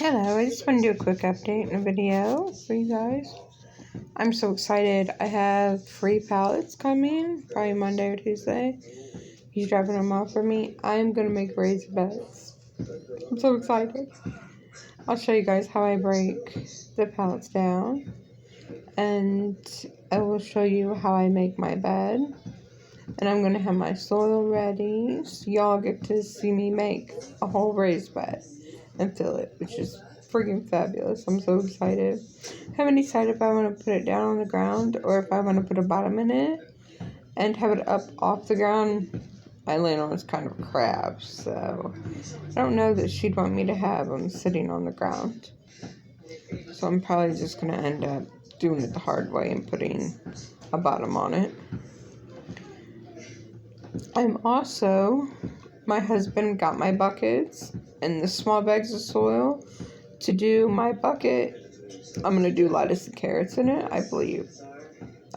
Hello, I just want to do a quick update in a video for you guys. I'm so excited. I have 3 pallets coming, probably Monday or Tuesday. He's dropping them off for me. I'm going to make raised beds. I'm so excited. I'll show you guys how I break the pallets down. And I will show you how I make my bed. And I'm going to have my soil ready, so y'all get to see me make a whole raised bed and fill it, which is freaking fabulous. I'm so excited. I haven't decided if I want to put it down on the ground or if I want to put a bottom in it and have it up off the ground. My landlord is kind of a crab, so I don't know that she'd want me to have them sitting on the ground. So I'm probably just going to end up doing it the hard way and putting a bottom on it. My husband got my buckets and the small bags of soil. To do my bucket, I'm going to do lettuce and carrots in it, I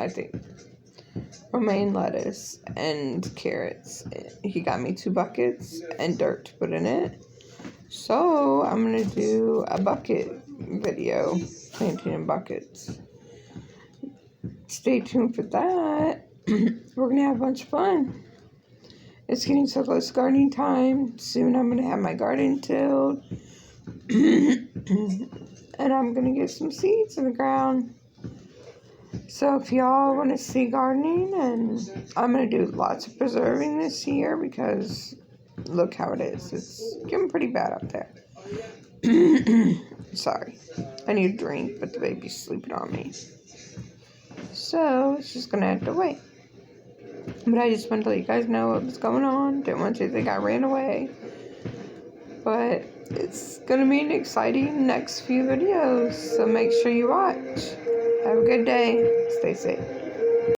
think. Romaine lettuce and carrots. He got me 2 buckets and dirt to put in it. So I'm going to do a bucket video, planting in buckets. Stay tuned for that. We're going to have a bunch of fun. It's getting so close to gardening time. Soon I'm going to have my garden tilled. And I'm going to get some seeds in the ground. So if y'all want to see gardening, and I'm going to do lots of preserving this year because look how it is. It's getting pretty bad out there. Sorry. I need a drink, but the baby's sleeping on me. So it's just going to have to wait. But I just want to let you guys know what was going on. Didn't want you to think I ran away. But it's going to be an exciting next few videos. So make sure you watch. Have a good day. Stay safe.